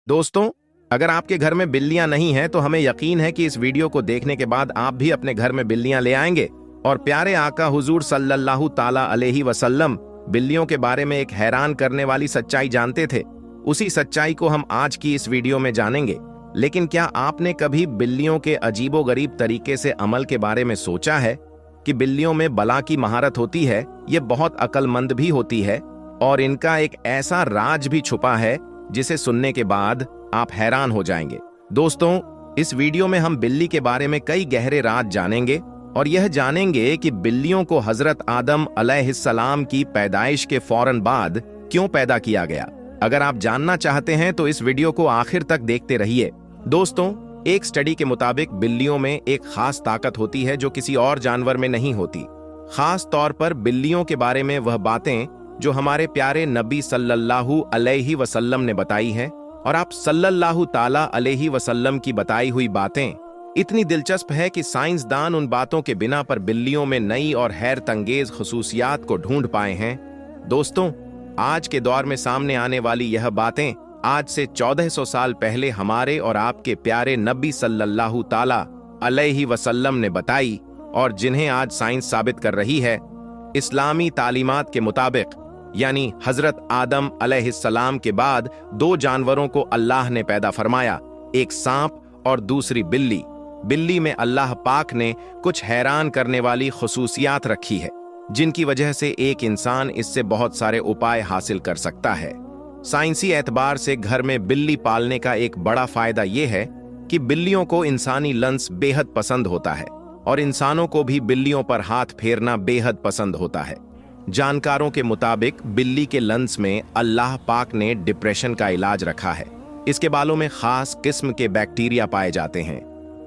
दोस्तों, अगर आपके घर में बिल्लियां नहीं हैं तो हमें यकीन है कि इस वीडियो को देखने के बाद आप भी अपने घर में बिल्लियां ले आएंगे और प्यारे आका हुजूर सल्लल्लाहु ताला अलैहि वसल्लम बिल्लियों के बारे में एक हैरान करने वाली सच्चाई जानते थे। उसी सच्चाई को हम आज की इस वीडियो में जानेंगे। लेकिन क्या आपने कभी बिल्लियों के अजीबोगरीब तरीके से अमल के बारे में सोचा है कि बिल्लियों में बला की महारत होती है, ये बहुत अक्लमंद भी होती है और इनका एक ऐसा राज भी छुपा है जिसे सुनने के बाद आप हैरान हो जाएंगे। दोस्तों, इस वीडियो में हम बिल्ली के बारे में कई गहरे राज जानेंगे और यह जानेंगे कि बिल्लियों को हजरत आदम अलैहिस्सलाम की पैदाइश के फौरन बाद क्यों पैदा किया गया। अगर आप जानना चाहते हैं तो इस वीडियो को आखिर तक देखते रहिए। दोस्तों, एक स्टडी के मुताबिक बिल्लियों में एक खास ताकत होती है जो किसी और जानवर में नहीं होती। खास तौर पर बिल्लियों के बारे में वह बातें जो हमारे प्यारे नबी सल्लल्लाहु अलैहि वसल्लम ने बताई हैं और आप सल्लल्लाहु ताला अलैहि वसल्लम की बताई हुई बातें इतनी दिलचस्प है कि साइंसदान उन बातों के बिना पर बिल्लियों में नई और हैरत अंगेज खसूसियात को ढूंढ पाए हैं। दोस्तों, आज के दौर में सामने आने वाली यह बातें आज से 1400 साल पहले हमारे और आपके प्यारे नबी सल्लल्लाहु ताला अलैहि वसल्लम ने बताई और जिन्हें आज साइंस साबित कर रही है। इस्लामी तालीमात के मुताबिक यानी हजरत आदम अलैहिस्सलाम के बाद दो जानवरों को अल्लाह ने पैदा फरमाया, एक सांप और दूसरी बिल्ली। बिल्ली में अल्लाह पाक ने कुछ हैरान करने वाली खसूसियात रखी है जिनकी वजह से एक इंसान इससे बहुत सारे उपाय हासिल कर सकता है। साइंसी एतबार से घर में बिल्ली पालने का एक बड़ा फायदा यह है कि बिल्लियों को इंसानी लंस बेहद पसंद होता है और इंसानों को भी बिल्लियों पर हाथ फेरना बेहद पसंद होता है। जानकारों के मुताबिक बिल्ली के लंस में अल्लाह पाक ने डिप्रेशन का इलाज रखा है। इसके बालों में खास किस्म के बैक्टीरिया पाए जाते हैं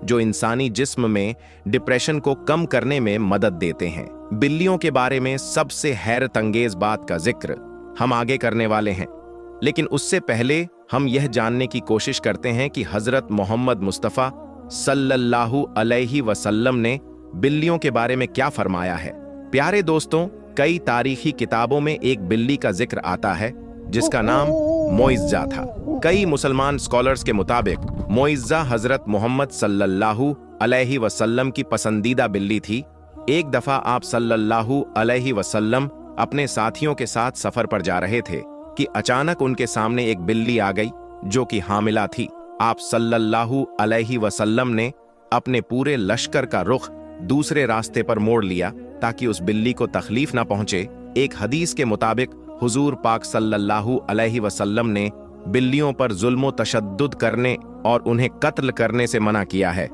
जो इंसानी जिस्म में डिप्रेशन को कम करने में मदद देते हैं। बिल्लियों के बारे में सबसे हैरत अंगेज बात का जिक्र हम आगे करने वाले हैं, लेकिन उससे पहले हम यह जानने की कोशिश करते हैं कि हजरत मोहम्मद मुस्तफ़ा सल्लल्लाहु अलैहि वसल्लम ने बिल्लियों के बारे में क्या फरमाया है। प्यारे दोस्तों, कई तारीखी किताबों में एक बिल्ली का जिक्र आता है जिसका नाम मोइज़्ज़ा था। कई मुसलमान स्कॉलर्स के मुताबिक मोइज़्ज़ा हजरत मोहम्मद सल्लल्लाहु अलैहि वसल्लम की पसंदीदा बिल्ली थी। एक दफा आप सल्लल्लाहु अलैहि वसल्लम अपने साथियों के साथ सफर पर जा रहे थे कि अचानक उनके सामने एक बिल्ली आ गई जो कि हामिला थी। आप सल्लल्लाहु अलैहि वसल्लम ने अपने पूरे लश्कर का रुख दूसरे रास्ते पर मोड़ लिया ताकि उस बिल्ली को तकलीफ ना पहुंचे। एक हदीस के मुताबिक हुजूर पाक सल्लल्लाहु अलैहि वसल्लम ने बिल्लियों पर जुल्म तशद्दुद करने और उन्हें कत्ल करने से मना किया है।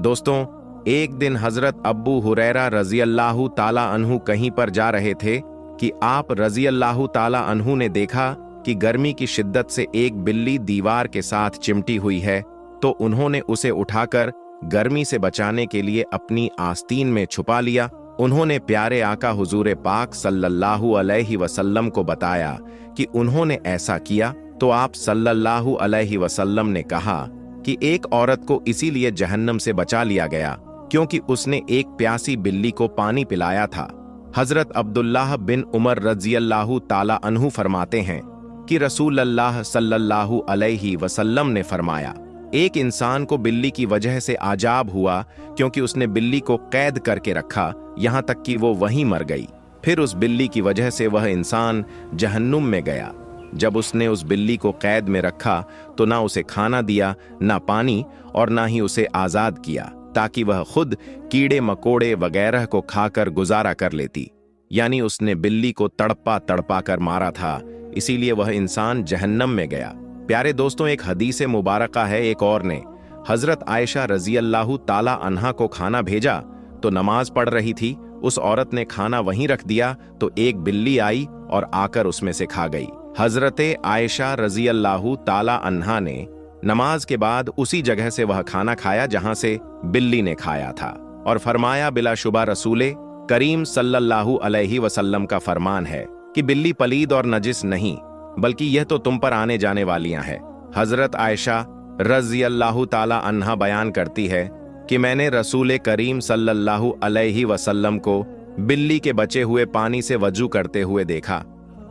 दोस्तों, एक दिन हजरत अब्बू हुरैरा रजी अल्लाहु ताला अन्हु कहीं पर जा रहे थे कि आप रजी अल्लाहु ताला अन्हु ने देखा कि गर्मी की शिद्दत से एक बिल्ली दीवार के साथ चिमटी हुई है, तो उन्होंने उसे उठाकर गर्मी से बचाने के लिए अपनी आस्तीन में छुपा लिया। उन्होंने प्यारे आका हुजूर पाक सल्लल्लाहु अलैहि वसल्लम को बताया कि उन्होंने ऐसा किया, तो आप सल्लल्लाहु अलैहि वसल्लम ने कहा कि एक औरत को इसीलिए जहन्नम से बचा लिया गया क्योंकि उसने एक प्यासी बिल्ली को पानी पिलाया था। हजरत अब्दुल्लाह बिन उमर रज़ियल्लाहु ताला अन्हु फरमाते हैं कि रसूलुल्लाह सल्लल्लाहु अलैहि वसल्लम ने फरमाया, एक इंसान को बिल्ली की वजह से आजाब हुआ क्योंकि उसने बिल्ली को कैद करके रखा यहाँ तक कि वो वहीं मर गई। फिर उस बिल्ली की वजह से वह इंसान जहन्नुम में गया। जब उसने उस बिल्ली को कैद में रखा तो ना उसे खाना दिया, ना पानी और ना ही उसे आज़ाद किया ताकि वह खुद कीड़े मकोड़े वगैरह को खाकर गुजारा कर लेती। यानी उसने बिल्ली को तड़पा तड़पा कर मारा था, इसीलिए वह इंसान जहन्नम में गया। प्यारे दोस्तों, एक हदीस मुबारका है, एक और ने हजरत आयशा रजी अल्लाहु ताला अन्हा को खाना भेजा तो नमाज पढ़ रही थी। उस औरत ने खाना वहीं रख दिया तो एक बिल्ली आई और आकर उसमें से खा गई। हजरत आयशा रजी अल्लाहु ताला अन्हा ने नमाज के बाद उसी जगह से वह खाना खाया जहां से बिल्ली ने खाया था और फरमाया, बिलाशुबा रसूले करीम सल्लल्लाहु अलैहि वसल्लम का फरमान है कि बिल्ली पलीद और नजिस नहीं बल्कि यह तो तुम पर आने जाने वालियां हैं। हजरत आयशा रज़ी अल्लाहु ताला अन्हा बयान करती है कि मैंने रसूल करीम सल्लल्लाहु अलैहि वसल्लम को बिल्ली के बचे हुए पानी से वजू करते हुए देखा।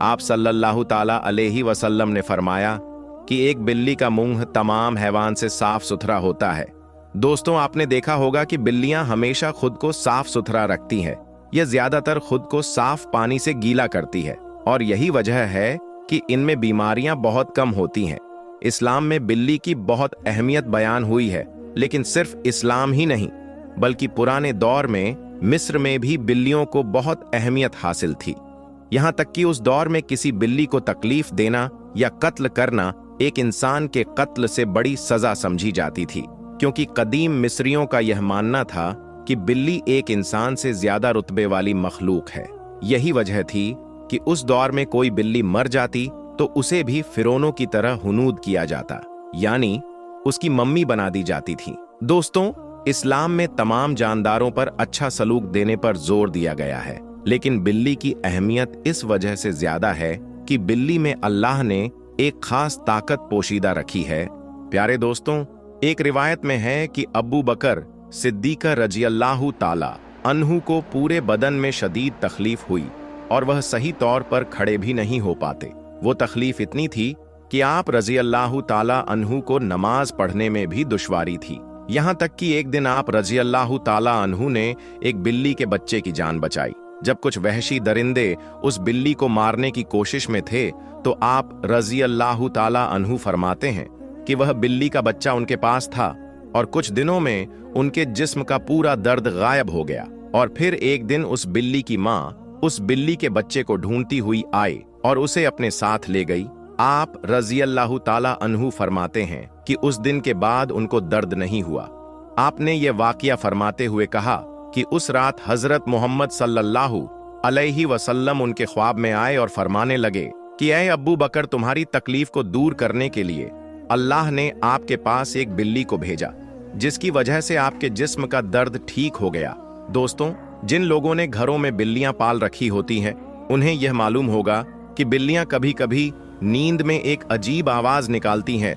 आप सल्लल्लाहु ताला अलैहि वसल्लम ने फरमाया, कि एक बिल्ली का मुंह तमाम हैवान से साफ सुथरा होता है। दोस्तों, आपने देखा होगा कि बिल्लियां हमेशा खुद को साफ सुथरा रखती हैं। यह ज्यादातर खुद को साफ पानी से गीला करती है और यही वजह है कि इनमें बीमारियां बहुत कम होती हैं। इस्लाम में बिल्ली की बहुत अहमियत बयान हुई है, लेकिन सिर्फ इस्लाम ही नहीं बल्कि पुराने दौर में मिस्र में भी बिल्लियों को बहुत अहमियत हासिल थी। यहां तक कि उस दौर में किसी बिल्ली को तकलीफ देना या कत्ल करना एक इंसान के कत्ल से बड़ी सजा समझी जाती थी, क्योंकि कदीम मिस्रियों का यह मानना था कि बिल्ली एक इंसान से ज्यादा रुतबे वाली मखलूक है। यही वजह थी कि उस दौर में कोई बिल्ली मर जाती तो उसे भी फिरौनों की तरह हुनूद किया जाता, यानी उसकी मम्मी बना दी जाती थी। दोस्तों, इस्लाम में तमाम जानदारों पर अच्छा सलूक देने पर जोर दिया गया है, लेकिन बिल्ली की अहमियत इस वजह से ज्यादा है कि बिल्ली में अल्लाह ने एक खास ताकत पोशीदा रखी है। प्यारे दोस्तों, एक रिवायत में है कि अबू बकर सिद्दीक रज़ियल्लाहु ताला अन्हु को पूरे बदन में शदीद तकलीफ हुई और वह सही तौर पर खड़े भी नहीं हो पाते। वो तकलीफ इतनी थी कि आप रज़ियल्लाहु ताला अन्हु को नमाज पढ़ने में भी दुश्वारी थी। यहाँ तक कि एक दिन आप रज़ियल्लाहु ताला अन्हु ने एक बिल्ली के बच्चे की जान बचाई। जब कुछ वहशी दरिंदे उस बिल्ली को मारने की कोशिश में थे तो आप रज़ियल्लाहु ताला अन्हु फरमाते हैं कि वह बिल्ली का बच्चा उनके पास था और कुछ दिनों में उनके जिस्म का पूरा दर्द गायब हो गया। और फिर एक दिन उस बिल्ली की माँ उस बिल्ली के बच्चे को ढूंढती हुई आई और उसे अपने साथ ले गई। आप रज़ियल्लाहु ताला अन्हु फरमाते हैं कि उस दिन के बाद उनको दर्द नहीं हुआ। आपने ये वाकया फरमाते हुए कहा कि उस रात हजरत मोहम्मद सल्लल्लाहु अलैहि वसल्लम उनके ख्वाब में आए और फरमाने लगे कि ऐ अब्बू बकर, तुम्हारी तकलीफ को दूर करने के लिए अल्लाह ने आपके पास एक बिल्ली को भेजा, जिसकी वजह से आपके जिस्म का दर्द ठीक हो गया। दोस्तों, जिन लोगों ने घरों में बिल्लियां पाल रखी होती हैं, उन्हें यह मालूम होगा कि बिल्लियां कभी कभी नींद में एक अजीब आवाज निकालती हैं।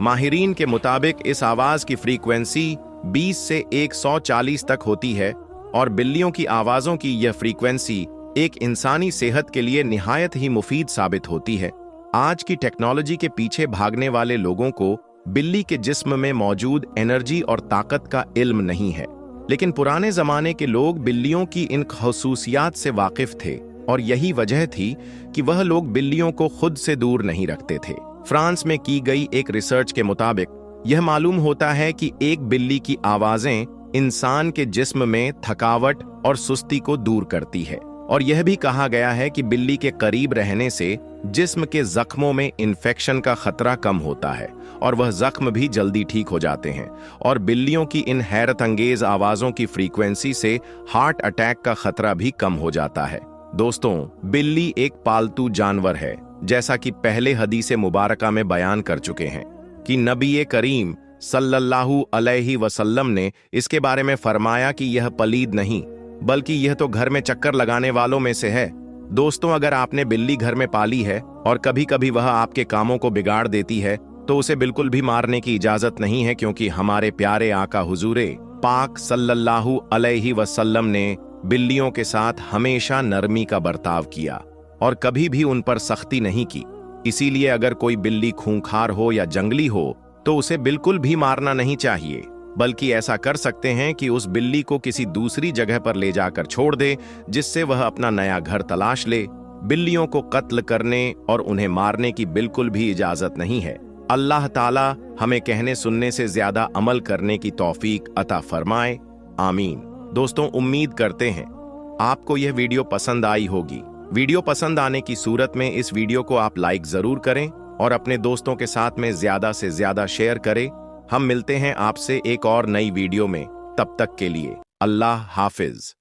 माहिरीन के मुताबिक इस आवाज की फ्रीक्वेंसी 20 से 140 तक होती है और बिल्लियों की आवाजों की यह फ्रीक्वेंसी एक इंसानी सेहत के लिए निहायत ही मुफीद साबित होती है। आज की टेक्नोलॉजी के पीछे भागने वाले लोगों को बिल्ली के जिस्म में मौजूद एनर्जी और ताकत का इल्म नहीं है, लेकिन पुराने जमाने के लोग बिल्लियों की इन खसूसियात से वाकिफ थे और यही वजह थी कि वह लोग बिल्लियों को खुद से दूर नहीं रखते थे। फ्रांस में की गई एक रिसर्च के मुताबिक यह मालूम होता है कि एक बिल्ली की आवाजें इंसान के जिस्म में थकावट और सुस्ती को दूर करती है और यह भी कहा गया है कि बिल्ली के करीब रहने से जिस्म के जख्मों में इन्फेक्शन का खतरा कम होता है और वह जख्म भी जल्दी ठीक हो जाते हैं। और बिल्लियों की इन हैरत अंगेज आवाजों की फ्रीक्वेंसी से हार्ट अटैक का खतरा भी कम हो जाता है। दोस्तों, बिल्ली एक पालतू जानवर है, जैसा कि पहले हदीस मुबारका में बयान कर चुके हैं कि नबी करीम सल्लल्लाहु अलैहि वसल्लम ने इसके बारे में फरमाया कि यह पलीद नहीं बल्कि यह तो घर में चक्कर लगाने वालों में से है। दोस्तों, अगर आपने बिल्ली घर में पाली है और कभी कभी वह आपके कामों को बिगाड़ देती है तो उसे बिल्कुल भी मारने की इजाजत नहीं है, क्योंकि हमारे प्यारे आका हुजूरे पाक सल्लल्लाहु अलैहि वसल्लम ने बिल्लियों के साथ हमेशा नरमी का बर्ताव किया और कभी भी उन पर सख्ती नहीं की। इसीलिए अगर कोई बिल्ली खूंखार हो या जंगली हो तो उसे बिल्कुल भी मारना नहीं चाहिए, बल्कि ऐसा कर सकते हैं कि उस बिल्ली को किसी दूसरी जगह पर ले जाकर छोड़ दे, जिससे वह अपना नया घर तलाश ले। बिल्लियों को कत्ल करने और उन्हें मारने की बिल्कुल भी इजाजत नहीं है। अल्लाह ताला हमें कहने सुनने से ज्यादा अमल करने की तौफीक अता फरमाए, आमीन। दोस्तों, उम्मीद करते हैं आपको यह वीडियो पसंद आई होगी। वीडियो पसंद आने की सूरत में इस वीडियो को आप लाइक जरूर करें और अपने दोस्तों के साथ में ज्यादा से ज्यादा शेयर करें। हम मिलते हैं आपसे एक और नई वीडियो में, तब तक के लिए अल्लाह हाफिज।